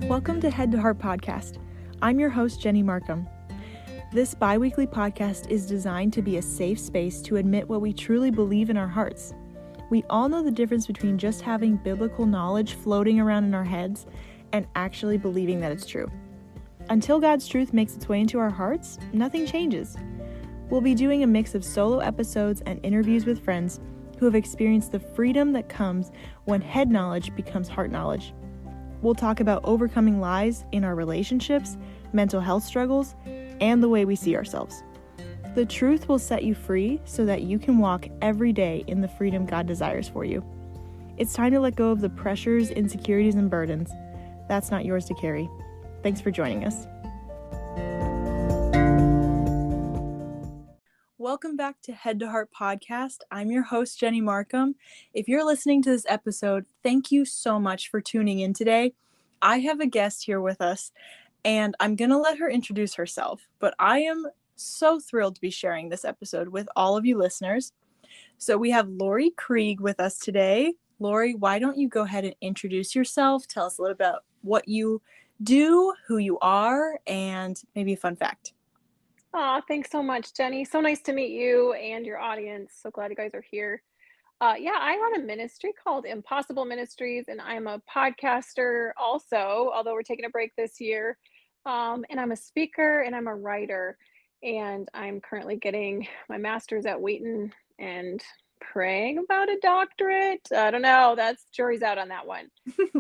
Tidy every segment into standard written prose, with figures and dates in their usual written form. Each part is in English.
Welcome to Head to Heart Podcast. I'm your host, Jenny Markham. This bi-weekly podcast is designed to be a safe space to admit what we truly believe in our hearts. We all know the difference between just having biblical knowledge floating around in our heads and actually believing that it's true. Until God's truth makes its way into our hearts, nothing changes. We'll be doing a mix of solo episodes and interviews with friends who have experienced the freedom that comes when head knowledge becomes heart knowledge. We'll talk about overcoming lies in our relationships, mental health struggles, and the way we see ourselves. The truth will set you free so that you can walk every day in the freedom God desires for you. It's time to let go of the pressures, insecurities, and burdens. That's not yours to carry. Thanks for joining us. Welcome back to Head to Heart Podcast. I'm your host, Jenny Markham. If you're listening to this episode, thank you so much for tuning in today. I have a guest here with us, and I'm going to let her introduce herself, but I am so thrilled to be sharing this episode with all of you listeners. So we have Lori Krieg with us today. Lori, why don't you go ahead and introduce yourself? Tell us a little about what you do, who you are, and maybe a fun fact. Oh, thanks so much, Jenny. So nice to meet you and your audience. So glad you guys are here. I run a ministry called Impossible Ministries, and I'm a podcaster also, although we're taking a break this year. And I'm a speaker and I'm a writer, and I'm currently getting my master's at Wheaton and praying about a doctorate. I don't know. That's jury's out on that one.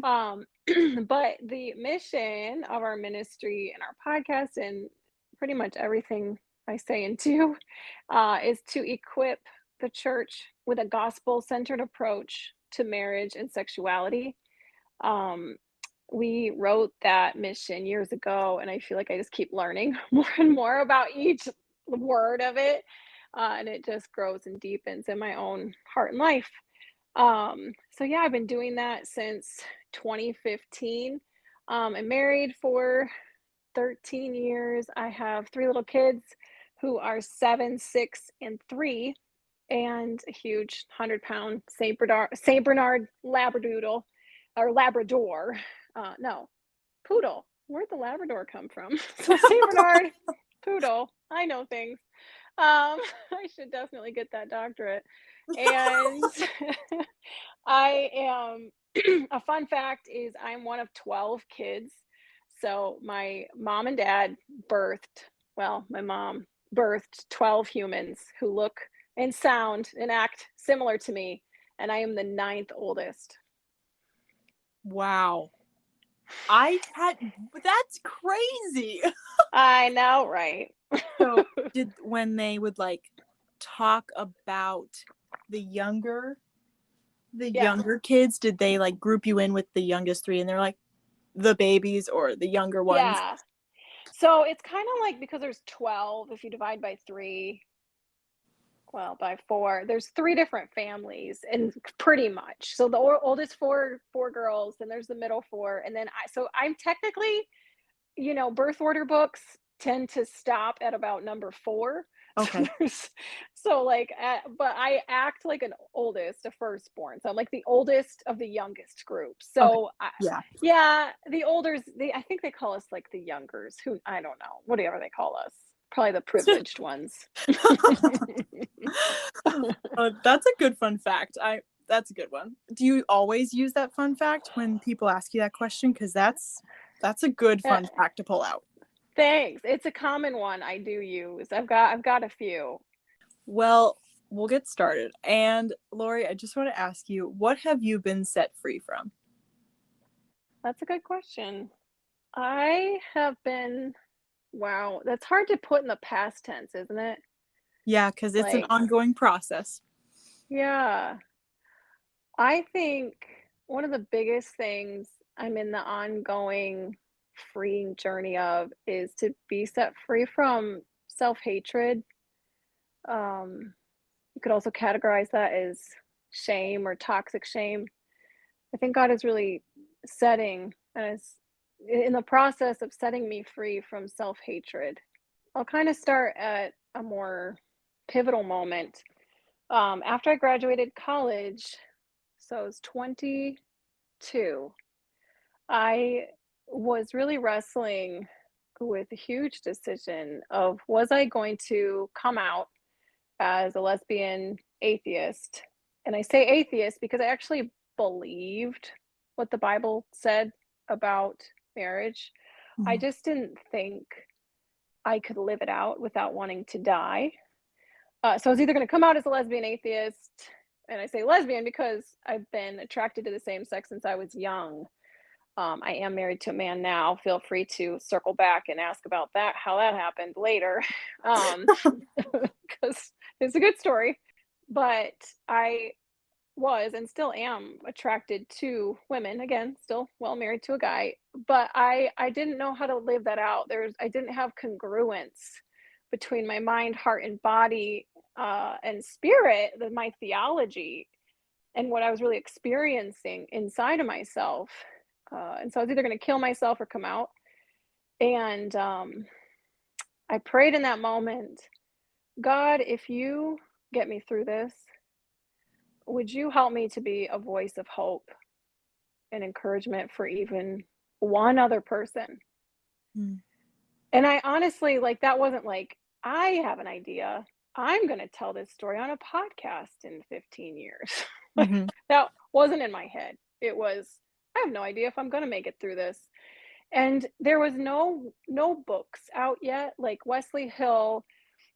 But the mission of our ministry and our podcast and pretty much everything I say and do is to equip the church with a gospel-centered approach to marriage and sexuality. We wrote that mission years ago, and I feel like I just keep learning more and more about each word of it, and it just grows and deepens in my own heart and life. I've been doing that since 2015. I'm married for 13 years. I have 3 little kids who are 7, 6, and 3, and a huge 100-pound Saint Bernard Labradoodle, or Labrador. Poodle. Where'd the Labrador come from? So Saint Bernard Poodle. I know things. I should definitely get that doctorate. And I am, a fun fact is I'm one of 12 kids. So my mom and dad my mom birthed 12 humans who look and sound and act similar to me. And I am the 9th oldest. Wow. That's crazy. I know, right? So when they would talk about the younger kids, did they group you in with the youngest 3 and they're like the babies or the younger ones? Yeah. So it's kind of like, because there's 12, if you divide by 4, there's 3 different families, and pretty much. So the oldest 4 girls, then there's the middle 4, and then I'm technically, birth order books tend to stop at about number 4. Okay. But I act like an oldest, a firstborn. So I'm like the oldest of the youngest group. So okay. The olders, I think they call us like the youngers, who I don't know, whatever they call us. Probably the privileged ones. That's a good fun fact. That's a good one. Do you always use that fun fact when people ask you that question? Because that's a good fun fact to pull out. Thanks. It's a common one I do use. I've got a few. Well, we'll get started. And Lori, I just want to ask you, what have you been set free from? That's a good question. I have been, wow, that's hard to put in the past tense, isn't it? Yeah, because it's an ongoing process. Yeah. I think one of the biggest things I'm in the ongoing freeing journey of is to be set free from self-hatred. You could also categorize that as shame or toxic shame. I think God is really setting and is in the process of setting me free from self-hatred. I'll kind of start at a more pivotal moment. After I graduated college, so I was 22, I was really wrestling with a huge decision of, was I going to come out as a lesbian atheist? And I say atheist because I actually believed what the Bible said about marriage. I Mhm. just didn't think I could live it out without wanting to die. So I was either going to come out as a lesbian atheist, and I say lesbian because I've been attracted to the same sex since I was young. I am married to a man now. Feel free to circle back and ask about that, how that happened later, because it's a good story. But I was and still am attracted to women. Again, still well married to a guy, but I didn't know how to live that out. I didn't have congruence between my mind, heart, and body, and spirit, my theology, and what I was really experiencing inside of myself. And so I was either going to kill myself or come out. And I prayed in that moment, God, if you get me through this, would you help me to be a voice of hope and encouragement for even one other person? Mm. And I honestly, like, that wasn't like, I have an idea. I'm going to tell this story on a podcast in 15 years. Like, Mhm. that wasn't in my head. It was, I have no idea if I'm going to make it through this. And there was no books out yet. Like Wesley Hill,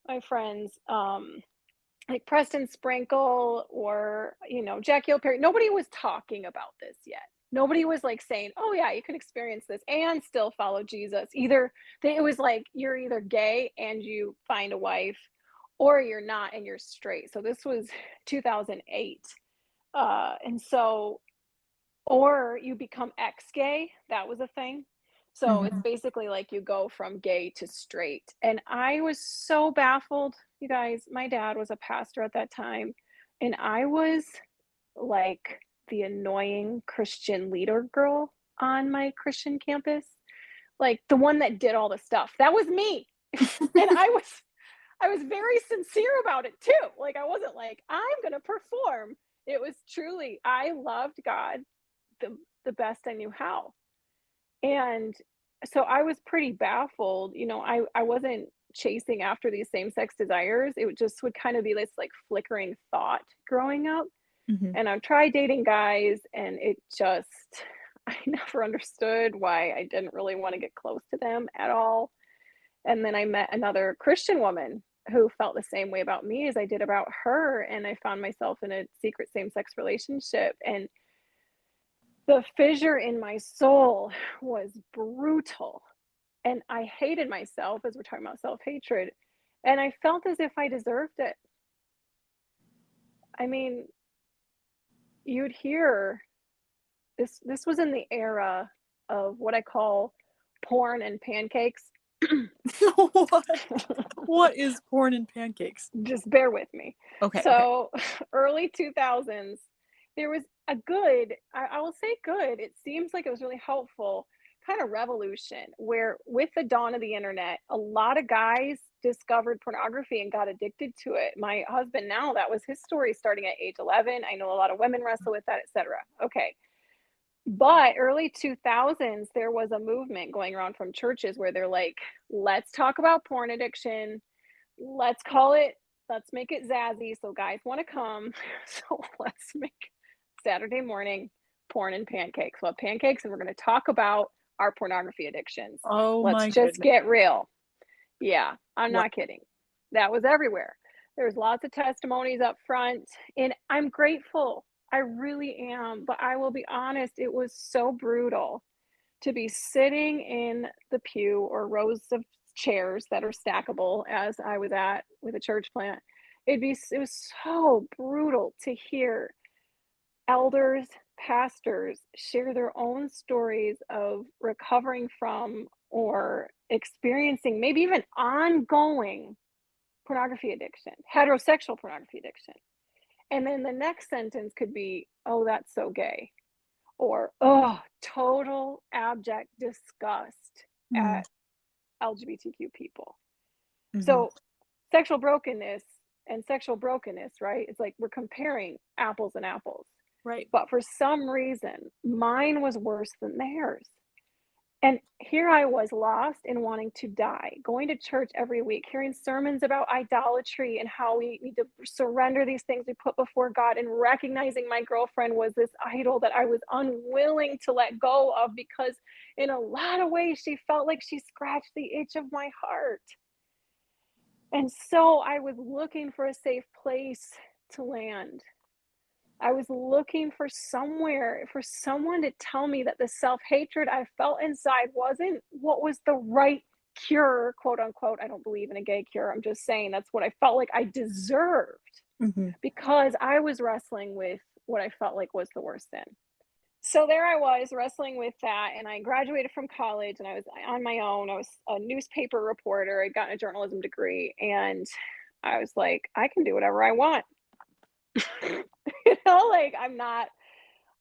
my friends, like Preston Sprinkle, or Jackie Hill Perry, nobody was talking about this yet. Nobody was like saying, oh yeah, you can experience this and still follow Jesus. It was like, you're either gay and you find a wife, or you're not and you're straight. So this was 2008. And so, or you become ex-gay. That was a thing. So it's Mhm. basically like you go from gay to straight. And I was so baffled, you guys. My dad was a pastor at that time, and I was like the annoying Christian leader girl on my Christian campus, like the one that did all the stuff. That was me. And I was very sincere about it too. Like, I wasn't like, I'm going to perform. It was truly, I loved God the best I knew how. And so I was pretty baffled. I wasn't chasing after these same-sex desires. It would kind of be this like flickering thought growing up. Mhm. And I've tried dating guys, and it just, I never understood why I didn't really want to get close to them at all. And then I met another Christian woman who felt the same way about me as I did about her. And I found myself in a secret same-sex relationship. And the fissure in my soul was brutal. And I hated myself, as we're talking about self-hatred. And I felt as if I deserved it. I mean, you'd hear this was in the era of what I call porn and pancakes. What? What is porn and pancakes? Just bear with me. Okay. So, early 2000s, there was a good, I will say good, it seems like it was really helpful, kind of revolution where, with the dawn of the internet, a lot of guys discovered pornography and got addicted to it. My husband now, that was his story starting at age 11. I know a lot of women wrestle with that, etc. Okay. But early 2000s, there was a movement going around from churches where they're like, let's talk about porn addiction. Let's call it, let's make it zazzy so guys want to come. So let's make Saturday morning porn and pancakes. Well, pancakes, and we're going to talk about our pornography addictions. Oh Let's my just goodness. get real. Yeah, I'm What? not kidding. That was everywhere. There's lots of testimonies up front, and I'm grateful. I really am. But I will be honest, it was so brutal to be sitting in the pew or rows of chairs that are stackable, as I was at with a church plant. It was so brutal to hear elders, pastors share their own stories of recovering from or experiencing maybe even ongoing pornography addiction, heterosexual pornography addiction. And then the next sentence could be, oh, that's so gay. Or, oh, total abject disgust Mm. at LGBTQ people. Mhm. So, sexual brokenness, right? It's like we're comparing apples and apples. Right. But for some reason, mine was worse than theirs. And here I was lost and wanting to die, going to church every week, hearing sermons about idolatry and how we need to surrender these things we put before God, and recognizing my girlfriend was this idol that I was unwilling to let go of because, in a lot of ways, she felt like she scratched the itch of my heart. And so I was looking for a safe place to land. I was looking for somewhere, for someone to tell me that the self-hatred I felt inside wasn't what was the right cure, quote unquote. I don't believe in a gay cure. I'm just saying that's what I felt like I deserved Mm-hmm. because I was wrestling with what I felt like was the worst sin. So there I was wrestling with that, and I graduated from college and I was on my own. I was a newspaper reporter. I'd gotten a journalism degree, and I was like, I can do whatever I want. Like I'm not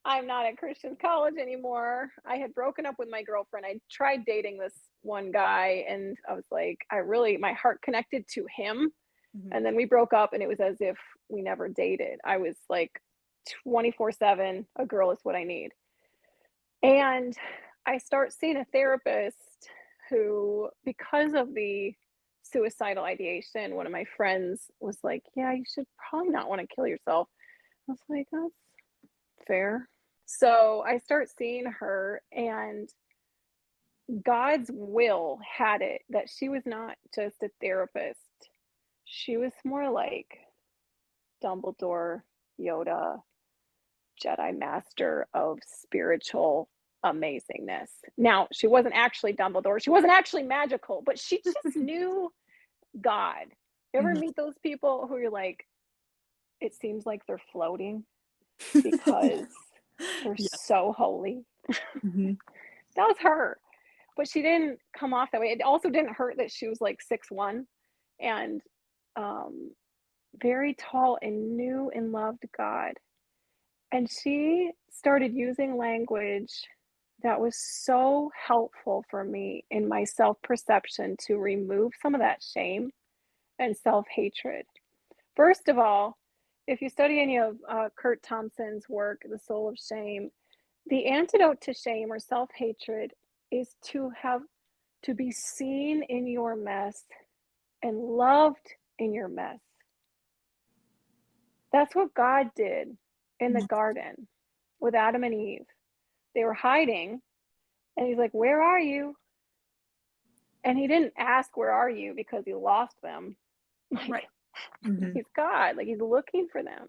at Christian college anymore. I had broken up with my girlfriend. I tried dating this one guy, and I was like, my heart connected to him. Mm-hmm. And then we broke up, and it was as if we never dated. I was like 24/7, a girl is what I need. And I start seeing a therapist who, because of the suicidal ideation, one of my friends was like, yeah, you should probably not want to kill yourself. I was like, that's fair. So I start seeing her, and God's will had it that she was not just a therapist. She was more like Dumbledore, Yoda, Jedi Master of spiritual amazingness. Now, she wasn't actually Dumbledore. She wasn't actually magical, but she just knew God. You ever Mm-hmm. meet those people who you're like, it seems like they're floating because they're Yeah. so holy? Mm-hmm. That was her. But she didn't come off that way. It also didn't hurt that she was like 6'1" and um, very tall and knew and loved God. And she started using language that was so helpful for me in my self-perception to remove some of that shame and self-hatred. First of all, if you study any of Kurt Thompson's work, The Soul of Shame, the antidote to shame or self-hatred is to be seen in your mess and loved in your mess. That's what God did in the garden with Adam and Eve. They were hiding, and he's like, where are you? And he didn't ask, where are you? Because he lost them. Like, Right. Mm-hmm. he's God, like he's looking for them.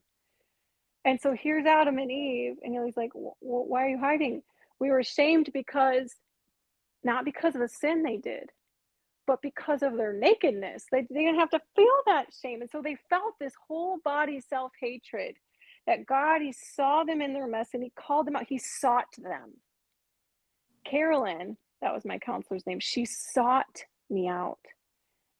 And so here's Adam and Eve, and he's like, why are you hiding? We were ashamed because, not because of the sin they did, but because of their nakedness. They didn't have to feel that shame. And so they felt this whole body self-hatred that God, he saw them in their mess and he called them out. He sought them. Carolyn, that was my counselor's name, she sought me out.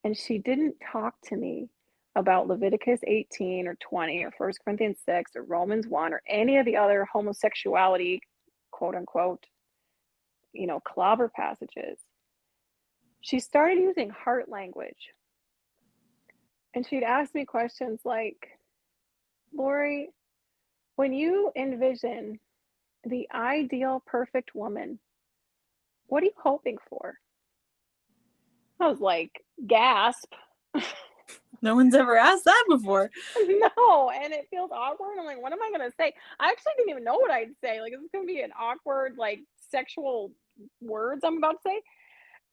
And she didn't talk to me about Leviticus 18 or 20 or 1 Corinthians 6 or Romans 1 or any of the other homosexuality, quote unquote, clobber passages. She started using heart language. And she'd ask me questions like, Lori, when you envision the ideal perfect woman, what are you hoping for? I was like, gasp. No one's ever asked that before. No, and it feels awkward. I'm like, what am I going to say? I actually didn't even know what I'd say. Like, this is going to be an awkward, like, sexual words I'm about to say.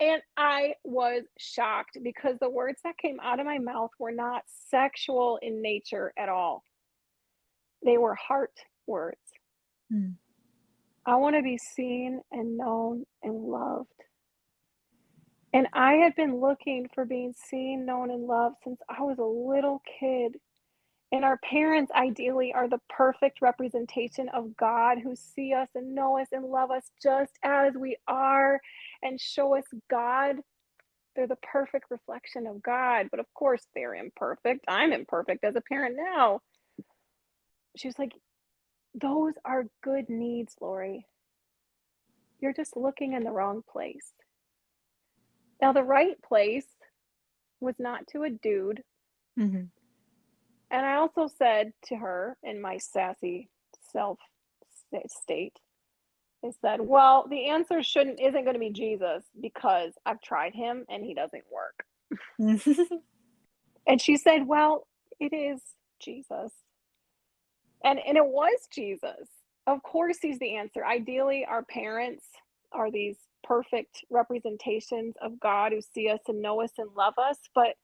And I was shocked because the words that came out of my mouth were not sexual in nature at all. They were heart words. I want to be seen and known and loved. And I had been looking for being seen, known, and loved since I was a little kid. And our parents ideally are the perfect representation of God, who see us and know us and love us just as we are and show us God. They're the perfect reflection of God. But of course, they're imperfect. I'm imperfect as a parent now. She was like, those are good needs, Lori. You're just looking in the wrong place. Now, the right place was not to a dude. Mm-hmm. And I also said to her in my sassy self state, I said, well, the answer isn't going to be Jesus because I've tried him and he doesn't work. And she said, well, it is Jesus. And it was Jesus. Of course, he's the answer. Ideally, our parents are these perfect representations of God who see us and know us and love us, but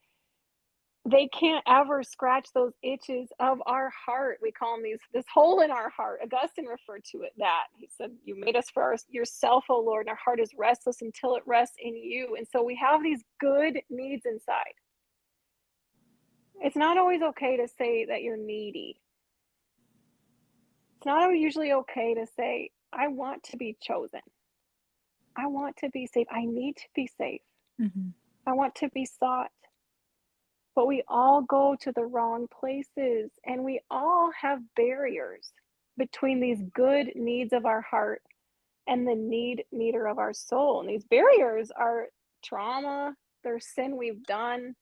they can't ever scratch those itches of our heart. We call them this hole in our heart. Augustine referred to it that. He said, you made us for yourself, O Lord, and our heart is restless until it rests in you. And so we have these good needs inside. It's not always okay to say that you're needy. It's not usually okay to say, I want to be chosen. I want to be safe. I need to be safe. Mm-hmm. I want to be sought. But we all go to the wrong places, and we all have barriers between these good needs of our heart and the need meter of our soul. And these barriers are trauma, they're sin we've done,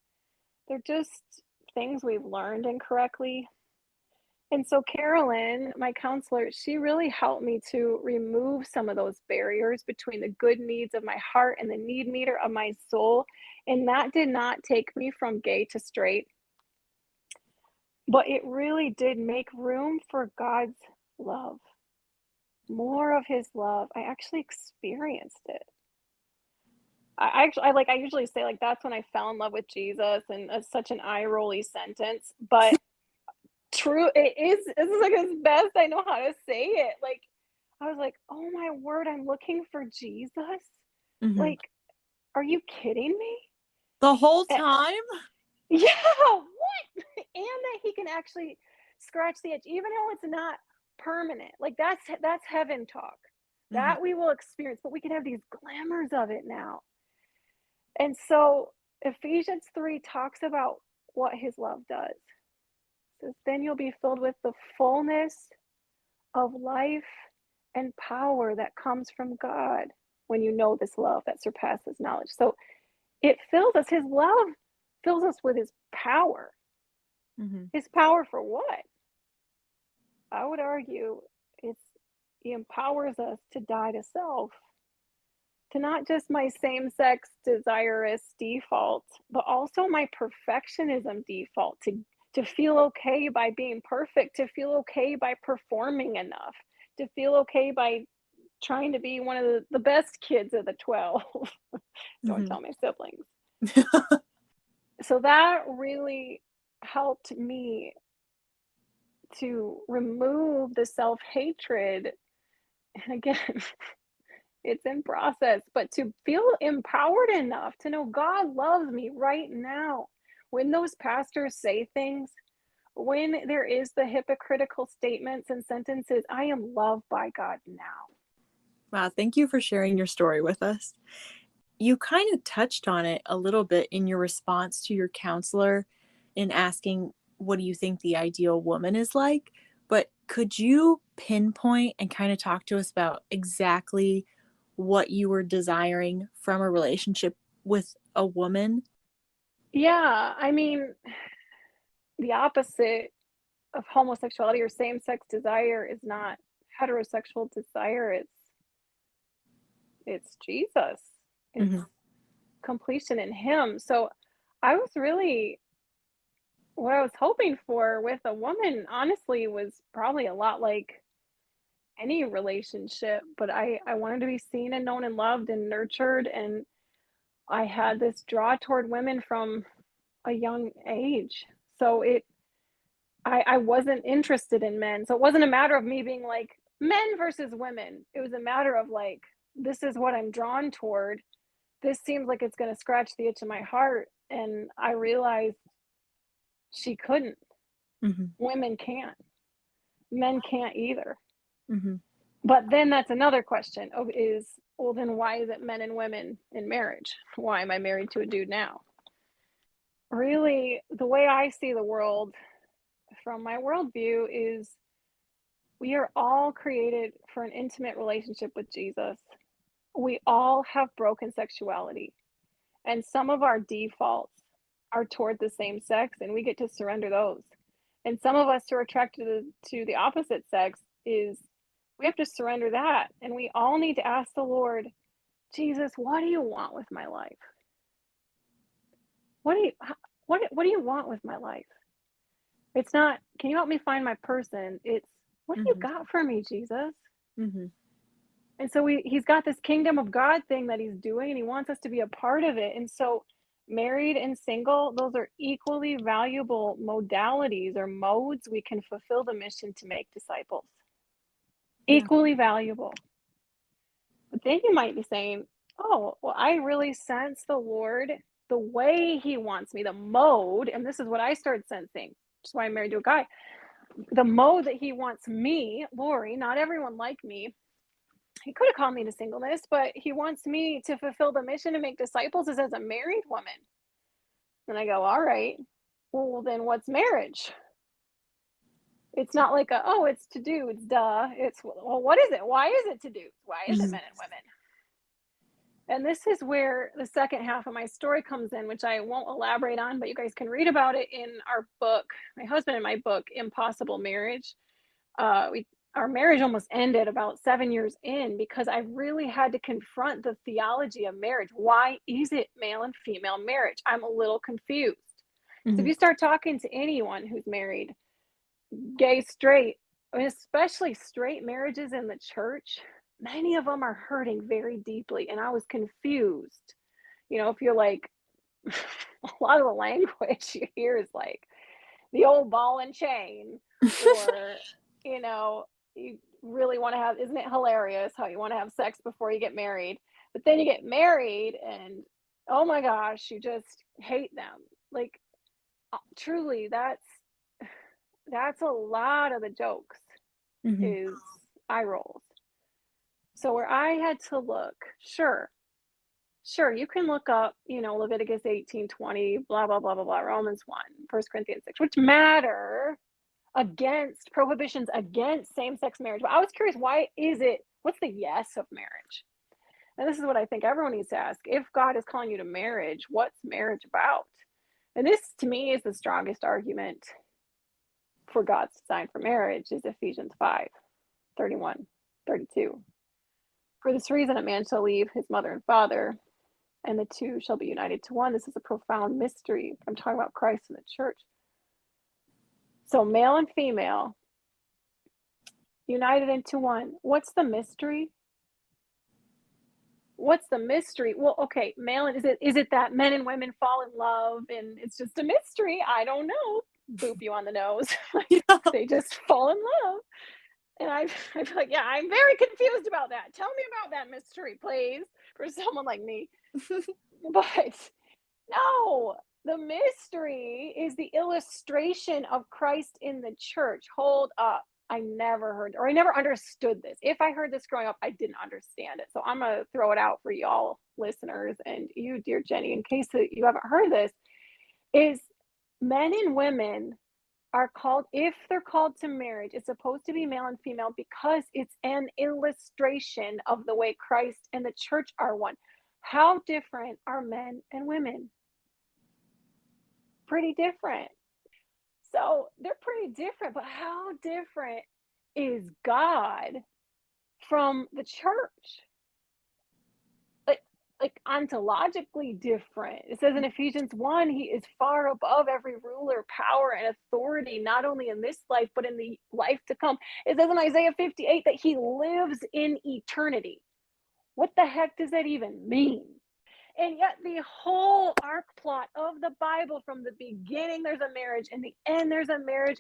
they're just things we've learned incorrectly. And so Carolyn, my counselor, she really helped me to remove some of those barriers between the good needs of my heart and the need meter of my soul. And that did not take me from gay to straight, but it really did make room for God's love, more of his love. I actually experienced it. I usually say, like, that's when I fell in love with Jesus, and it's such an eye-rolly sentence, but true, this is like as best I know how to say it. Like, I was like, oh my word, I'm looking for Jesus. Mm-hmm. Like, are you kidding me? The whole time? Yeah, what? And that he can actually scratch the itch, even though it's not permanent. Like, that's heaven talk. That Mm-hmm. we will experience, but we can have these glimmers of it now. And so Ephesians 3 talks about what his love does. Says, then you'll be filled with the fullness of life and power that comes from God when you know this love that surpasses knowledge. So it fills us, his love fills us with his power. Mm-hmm. His power for what? I would argue he empowers us to die to self, to not just my same-sex desirous default, but also my perfectionism default, to feel okay by being perfect, to feel okay by performing enough, to feel okay by trying to be one of the best kids of the 12. Don't tell my siblings. So that really helped me to remove the self-hatred. And again, it's in process, but to feel empowered enough to know God loves me right now. When those pastors say things, when there is the hypocritical statements and sentences, I am loved by God now. Wow, thank you for sharing your story with us. You kind of touched on it a little bit in your response to your counselor in asking, what do you think the ideal woman is like? But could you pinpoint and kind of talk to us about exactly what you were desiring from a relationship with a woman? Yeah, I mean, the opposite of homosexuality or same-sex desire is not heterosexual desire. It's Jesus. It's completion in him. So I was really, what I was hoping for with a woman, honestly, was probably a lot like any relationship, but I wanted to be seen and known and loved and nurtured. And I had this draw toward women from a young age. So I wasn't interested in men. So it wasn't a matter of me being like men versus women. It was a matter of like, this is what I'm drawn toward. This seems like it's going to scratch the itch of my heart. And I realized she couldn't. Mm-hmm. Women can't. Men can't either. Mm-hmm. But then that's another question well, then why is it men and women in marriage? Why am I married to a dude now? Really, the way I see the world from my worldview is we are all created for an intimate relationship with Jesus. We all have broken sexuality, and some of our defaults are toward the same sex, and we get to surrender those. And some of us who are attracted to the opposite sex is We have to surrender that. And we all need to ask the Lord, Jesus, what do you want with my life? What do you want with my life? It's not, can you help me find my person? It's, what do you got for me, Jesus? And so he's got this kingdom of God thing that he's doing, and he wants us to be a part of it. And so married and single, those are equally valuable modalities or modes we can fulfill the mission to make disciples. Equally valuable. But then you might be saying, oh, well, I really sense the Lord, the way he wants me, the mode, and this is what I started sensing. That's why I'm married to a guy. The mode that he wants me, Lori, not everyone like me. He could have called me to singleness, but he wants me to fulfill the mission to make disciples as a married woman. And I go, all right, well, then what's marriage? It's not like it's to dudes, duh. It's, well, what is it? Why is it to dudes? Why is it men and women? And this is where the second half of my story comes in, which I won't elaborate on, but you guys can read about it in our book, my husband and my book, Impossible Marriage. Our marriage almost ended about 7 years in because I really had to confront the theology of marriage. Why is it male and female marriage? I'm a little confused. So if you start talking to anyone who's married, gay, straight, especially straight marriages in the church, many of them are hurting very deeply. And I was confused. If you're like, a lot of the language you hear is like the old ball and chain, or, you really want to have, isn't it hilarious how you want to have sex before you get married, but then you get married and, oh my gosh, you just hate them. Like, truly, that's a lot of the jokes is eye rolls. So where I had to look, sure, you can look up, Leviticus 18:20, blah, blah, blah, blah, blah, Romans 1, 1 Corinthians 6, which matter against prohibitions against same-sex marriage. But I was curious, what's the yes of marriage? And this is what I think everyone needs to ask. If God is calling you to marriage, what's marriage about? And this, to me, is the strongest argument for God's design for marriage, is Ephesians 5:31, 32. For this reason, a man shall leave his mother and father, and the two shall be united to one. This is a profound mystery. I'm talking about Christ and the church. So male and female united into one. What's the mystery? Well, okay, male, is it that men and women fall in love and it's just a mystery? I don't know. Boop you on the nose. They just fall in love. And I feel like, yeah, I'm very confused about that. Tell me about that mystery, please, for someone like me. But no, the mystery is the illustration of Christ in the church. Hold up. I never understood this. If I heard this growing up, I didn't understand it. So I'm going to throw it out for y'all listeners and you, dear Jenny, in case you haven't heard this, is men and women are called, if they're called to marriage, it's supposed to be male and female because it's an illustration of the way Christ and the church are one. How different are men and women? Pretty different. So they're pretty different, but how different is God from the church? Like ontologically different. It says in Ephesians 1, he is far above every ruler, power, and authority, not only in this life, but in the life to come. It says in Isaiah 58 that he lives in eternity. What the heck does that even mean? And yet the whole arc plot of the Bible, from the beginning there's a marriage, and the end there's a marriage,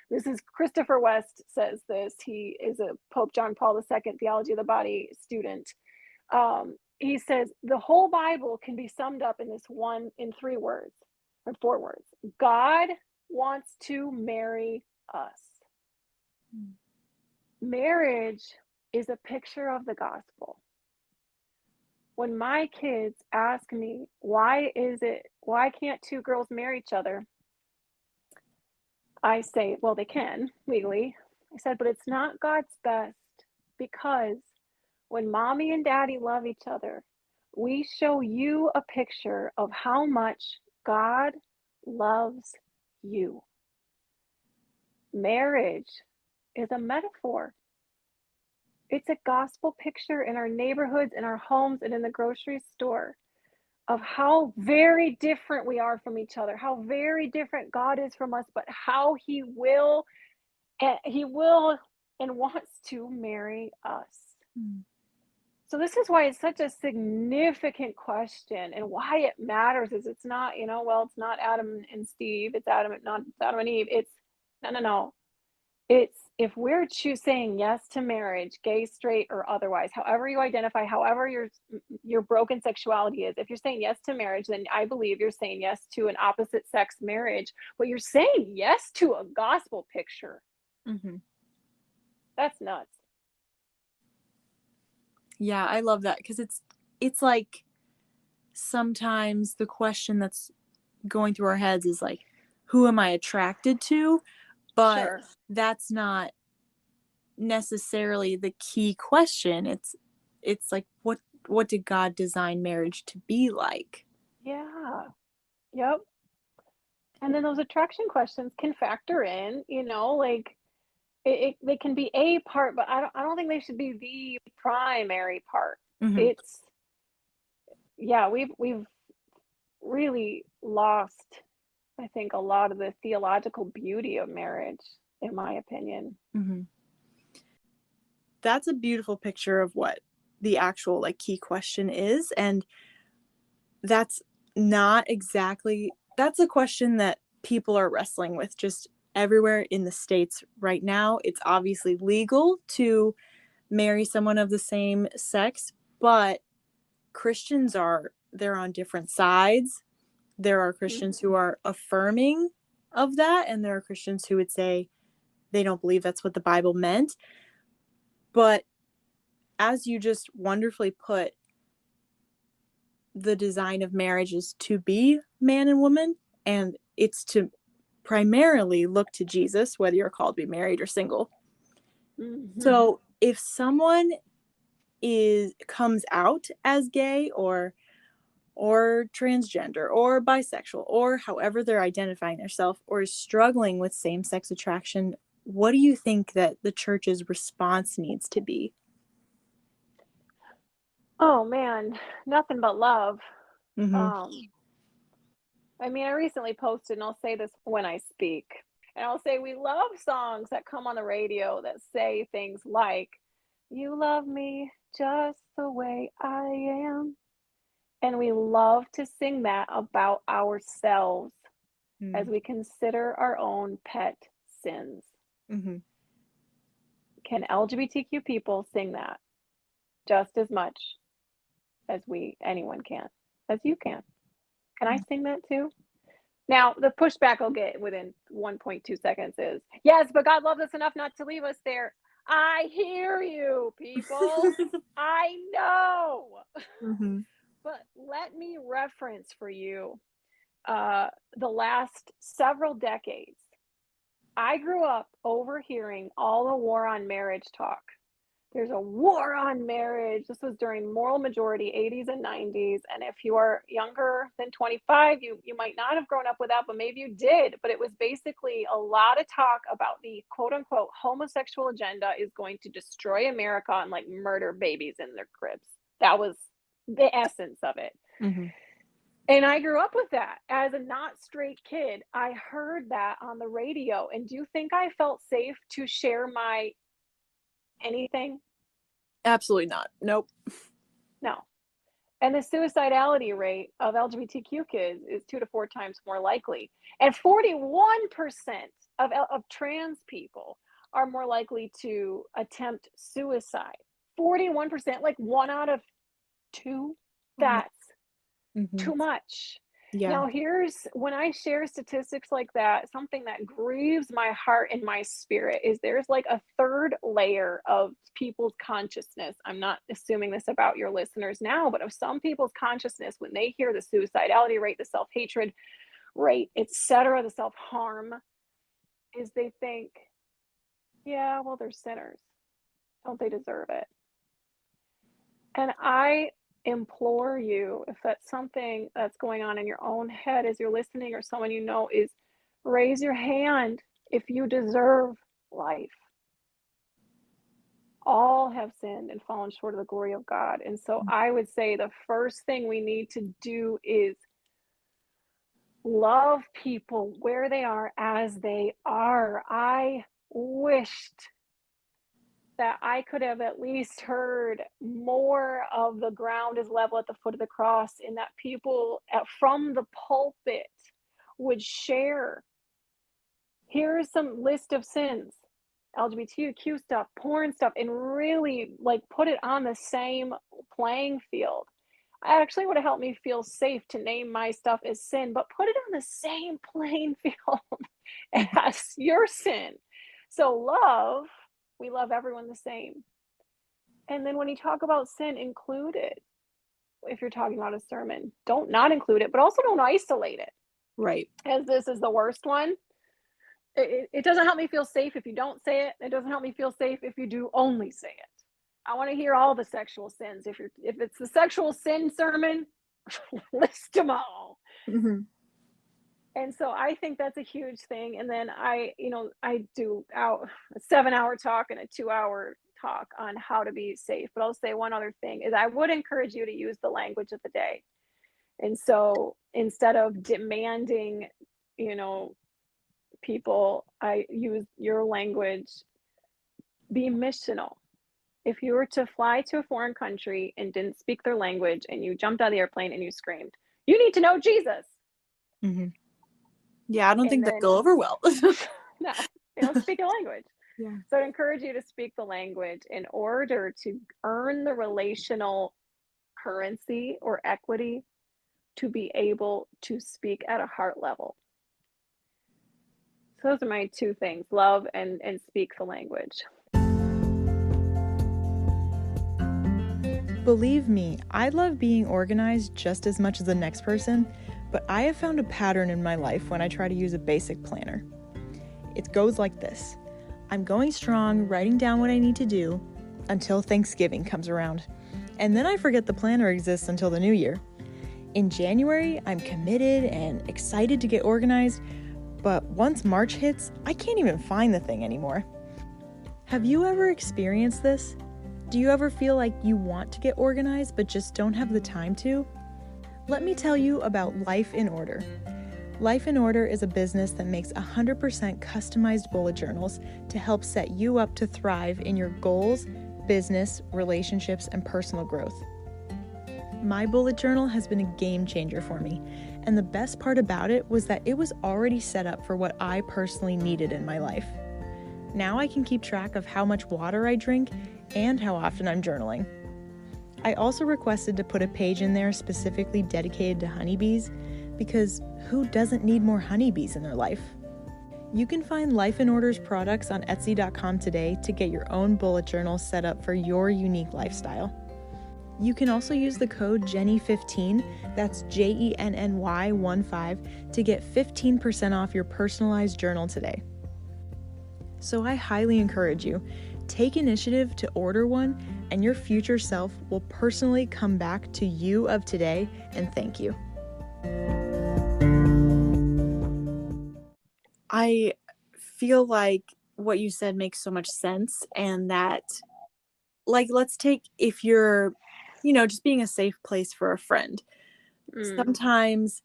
this is Christopher West says this. He is a Pope John Paul II theology of the body student. He says the whole Bible can be summed up in 3 words or 4 words. God wants to marry us. Marriage is a picture of the gospel. When my kids ask me, why can't 2 girls marry each other? I say, well, they can legally. I said, but it's not God's best, because when mommy and daddy love each other, we show you a picture of how much God loves you. Marriage is a metaphor. It's a gospel picture in our neighborhoods, in our homes, and in the grocery store of how very different we are from each other, how very different God is from us, but how he will and wants to marry us. Mm. So this is why it's such a significant question, and why it matters is it's not, well, it's not Adam and Steve, it's Adam and Eve. It's no. It's if we're saying yes to marriage, gay, straight, or otherwise, however you identify, however your broken sexuality is, if you're saying yes to marriage, then I believe you're saying yes to an opposite sex marriage, but you're saying yes to a gospel picture. Mm-hmm. That's nuts. Yeah, I love that, because it's like sometimes the question that's going through our heads is like, who am I attracted to? But Sure. that's not necessarily the key question. It's like, what did God design marriage to be like? Yeah. Yep. And then those attraction questions can factor in, like they can be a part, but I don't think they should be the primary part. Mm-hmm. It's yeah, we've really lost, I think, a lot of the theological beauty of marriage, in my opinion. Mm-hmm. That's a beautiful picture of what the actual like key question is, and that's not exactly that's a question that people are wrestling with just everywhere in the States right now. It's obviously legal to marry someone of the same sex, but they're on different sides. There are Christians who are affirming of that, and there are Christians who would say they don't believe that's what the Bible meant. But as you just wonderfully put, the design of marriage is to be man and woman, and it's to primarily look to Jesus, whether you're called to be married or single. Mm-hmm. So if someone comes out as gay or transgender or bisexual, or however they're identifying themselves, or is struggling with same-sex attraction, what do you think that the church's response needs to be? Oh man, nothing but love. Mm-hmm. I mean, I recently posted, and I'll say this when I speak, and I'll say we love songs that come on the radio that say things like, "You love me just the way I am." And we love to sing that about ourselves as we consider our own pet sins. Mm-hmm. Can LGBTQ people sing that just as much as anyone can, as you can? Can I sing that too? Now, the pushback I'll get within 1.2 seconds is, yes, but God loves us enough not to leave us there. I hear you, people. I know. Mm-hmm. But let me reference for you the last several decades. I grew up overhearing all the war on marriage talk. There's a war on marriage. This was during moral majority, 80s and 90s. And if you are younger than 25, you might not have grown up with that, but maybe you did. But it was basically a lot of talk about the quote unquote homosexual agenda is going to destroy America and like murder babies in their cribs. That was the essence of it. Mm-hmm. And I grew up with that as a not straight kid. I heard that on the radio. And do you think I felt safe to share my anything? Absolutely not. Nope. No. And the suicidality rate of LGBTQ kids is 2 to 4 times more likely. And 41% of trans people are more likely to attempt suicide. 41%, like 1 out of 2. That's too much. Yeah. Now, when I share statistics like that, something that grieves my heart and my spirit is there's like a third layer of people's consciousness. I'm not assuming this about your listeners now, but of some people's consciousness, when they hear the suicidality rate, the self-hatred rate, etc., the self-harm, is they think, yeah, well, they're sinners. Don't they deserve it? And I implore you, if that's something that's going on in your own head as you're listening, or someone you know, is raise your hand if you deserve life. All have sinned and fallen short of the glory of God. And so I would say the first thing we need to do is love people where they are as they are. I wished that I could have at least heard more of the ground is level at the foot of the cross, and that people from the pulpit would share, here's some list of sins, LGBTQ stuff, porn stuff, and really like put it on the same playing field. I actually would have helped me feel safe to name my stuff as sin, but put it on the same playing field as your sin. So love, we love everyone the same. And then when you talk about sin, include it. If you're talking about a sermon, don't not include it, but also don't isolate it. Right. As this is the worst one. It doesn't help me feel safe if you don't say it. It doesn't help me feel safe if you do only say it. I want to hear all the sexual sins. If it's the sexual sin sermon, list them all. Mm-hmm. And so I think that's a huge thing. And then I do a 7-hour talk and a 2-hour talk on how to be safe. But I'll say one other thing is I would encourage you to use the language of the day. And so instead of demanding, people, I use your language. Be missional. If you were to fly to a foreign country and didn't speak their language and you jumped out of the airplane and you screamed, you need to know Jesus. Mm-hmm. Yeah, I don't think that'd go over well. No, they don't speak the language. Yeah. So I'd encourage you to speak the language in order to earn the relational currency or equity to be able to speak at a heart level. So those are my two things, love and speak the language. Believe me, I love being organized just as much as the next person, but I have found a pattern in my life when I try to use a basic planner. It goes like this. I'm going strong, writing down what I need to do until Thanksgiving comes around. And then I forget the planner exists until the new year. In January, I'm committed and excited to get organized, but once March hits, I can't even find the thing anymore. Have you ever experienced this? Do you ever feel like you want to get organized but just don't have the time to? Let me tell you about Life in Order. Life in Order is a business that makes 100% customized bullet journals to help set you up to thrive in your goals, business, relationships, and personal growth. My bullet journal has been a game changer for me, and the best part about it was that it was already set up for what I personally needed in my life. Now I can keep track of how much water I drink and how often I'm journaling. I also requested to put a page in there specifically dedicated to honeybees, because who doesn't need more honeybees in their life? You can find Life in Order's products on Etsy.com today to get your own bullet journal set up for your unique lifestyle. You can also use the code JENNY15, that's JENNY15, to get 15% off your personalized journal today. So I highly encourage you, take initiative to order one, and your future self will personally come back to you of today and thank you. I feel like what you said makes so much sense, and that, like, let's take, if you're, just being a safe place for a friend. Sometimes,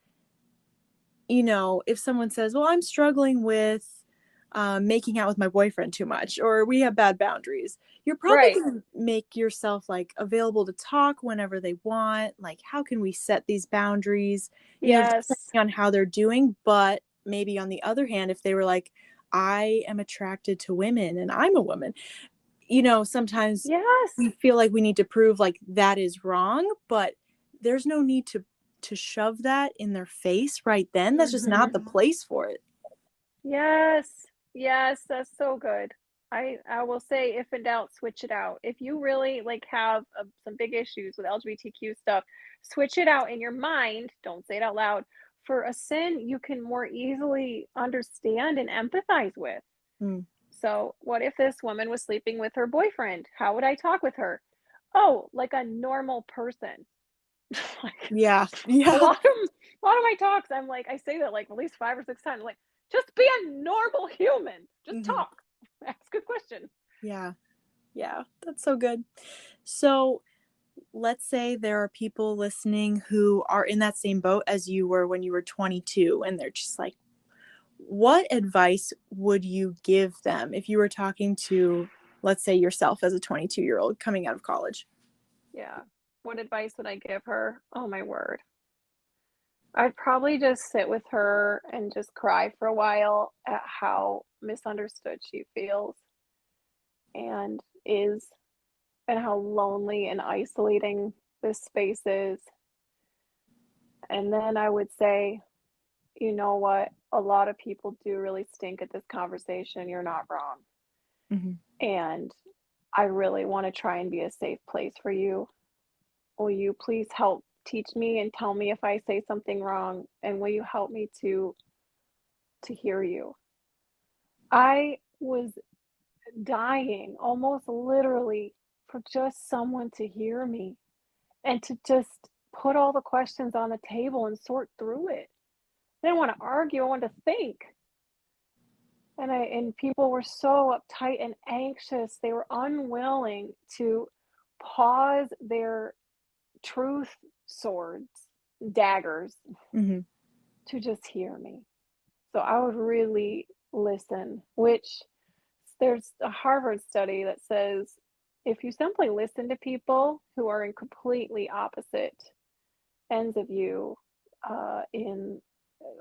if someone says, well, I'm struggling with making out with my boyfriend too much, or we have bad boundaries, you're probably going to make yourself like available to talk whenever they want. Like, how can we set these boundaries? Yes. Depending on how they're doing. But maybe on the other hand, if they were like, I am attracted to women and I'm a woman, sometimes we feel like we need to prove like that is wrong, but there's no need to shove that in their face right then. That's just not the place for it. Yes, that's so good. I will say, if in doubt, switch it out. If you really have some big issues with LGBTQ stuff, switch it out in your mind. Don't say it out loud. For a sin you can more easily understand and empathize with. So what if this woman was sleeping with her boyfriend? How would I talk with her? Oh, like a normal person. Yeah. A lot of my talks, I'm like, I say that like at least 5 or 6 times. I'm like, just be a normal human. Just talk. Ask a question. Yeah. Yeah, that's so good. So let's say there are people listening who are in that same boat as you were when you were 22, and they're just like, what advice would you give them if you were talking to, let's say, yourself as a 22-year-old coming out of college? Yeah. What advice would I give her? Oh my word. I'd probably just sit with her and just cry for a while at how misunderstood she feels and is, and how lonely and isolating this space is. And then I would say, you know what? A lot of people do really stink at this conversation. You're not wrong. Mm-hmm. And I really want to try and be a safe place for you. Will you please help teach me and tell me if I say something wrong? And will you help me to hear you? I was dying, almost literally, for just someone to hear me and to just put all the questions on the table and sort through it. I didn't want to argue, I wanted to think. And people were so uptight and anxious. They were unwilling to pause their truth swords, daggers, Mm-hmm. to just hear me. So I would really listen, which there's a Harvard study that says if you simply listen to people who are in completely opposite ends of you in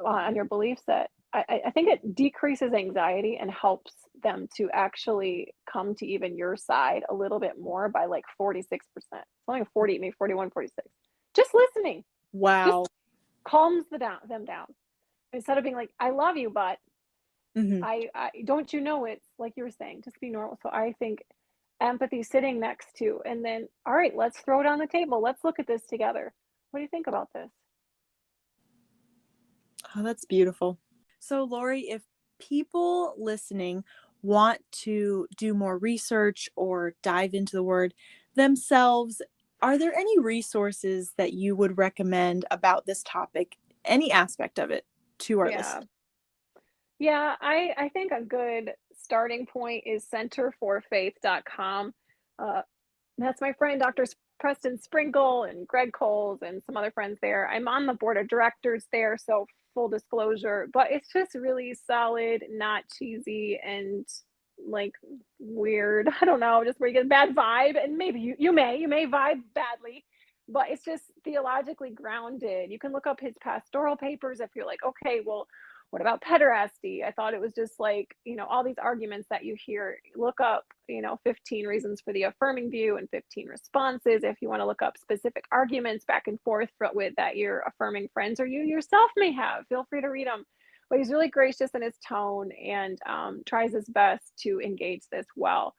on your belief set, I think it decreases anxiety and helps them to actually come to even your side a little bit more by like 46%. It's only 40, maybe 41, 46. Just listening. Wow. Just calms them down. Instead of being like, I love you, but Mm-hmm. I don't you know it's like you were saying, just be normal. So I think empathy sitting next to, and then, all right, let's throw it on the table. Let's look at this together. What do you think about this? Oh, that's beautiful. So, Lori, if people listening want to do more research or dive into the word themselves, are there any resources that you would recommend about this topic, any aspect of it, to our Yeah. listeners? Yeah, I think a good starting point is centerforfaith.com. Uh, that's my friend, Dr. Preston Sprinkle and Greg Coles and some other friends there. I'm on the board of directors there, so full disclosure, but it's just really solid, not cheesy and like weird. I don't know, just where you get a bad vibe, and maybe you may vibe badly, but it's just theologically grounded. You can look up his pastoral papers if you're like, okay, well, what about pederasty? I thought it was just like, all these arguments that you hear. Look up, 15 reasons for the affirming view and 15 responses if you want to look up specific arguments back and forth with that your affirming friends or you yourself may have. Feel free to read them. But he's really gracious in his tone and tries his best to engage this well.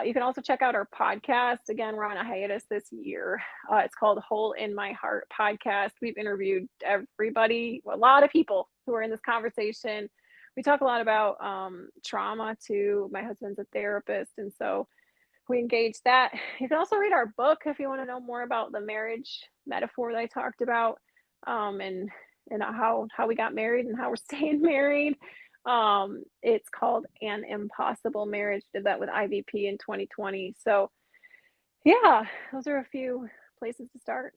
You can also check out our podcast. Again, we're on a hiatus this year. It's called Hole in My Heart Podcast. We've interviewed everybody, a lot of people who are in this conversation. We talk a lot about trauma too. My husband's a therapist, and so we engage that. You can also read our book if you want to know more about the marriage metaphor that I talked about, and how we got married and how we're staying married. It's called An Impossible Marriage. Did that with IVP in 2020. So yeah, those are a few places to start.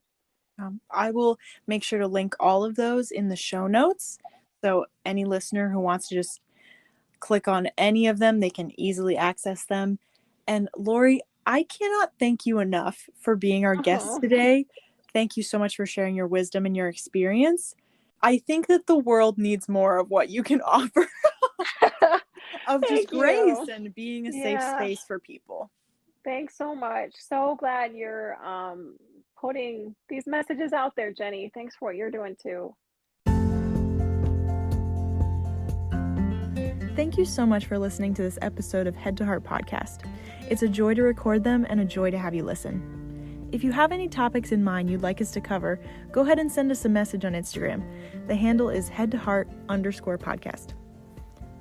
I will make sure to link all of those in the show notes. So any listener who wants to just click on any of them, they can easily access them. And Lori, I cannot thank you enough for being our guest today. Thank you so much for sharing your wisdom and your experience. I think that the world needs more of what you can offer of just grace and being a safe space for people. Thanks so much. So glad you're putting these messages out there, Jenny. Thanks for what you're doing too. Thank you so much for listening to this episode of Head to Heart Podcast. It's a joy to record them and a joy to have you listen. If you have any topics in mind you'd like us to cover, go ahead and send us a message on Instagram. The handle is headtoheart_podcast.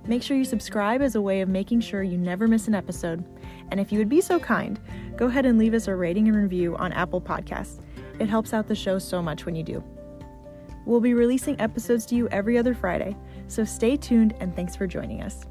Make sure you subscribe as a way of making sure you never miss an episode. And if you would be so kind, go ahead and leave us a rating and review on Apple Podcasts. It helps out the show so much when you do. We'll be releasing episodes to you every other Friday, so stay tuned and thanks for joining us.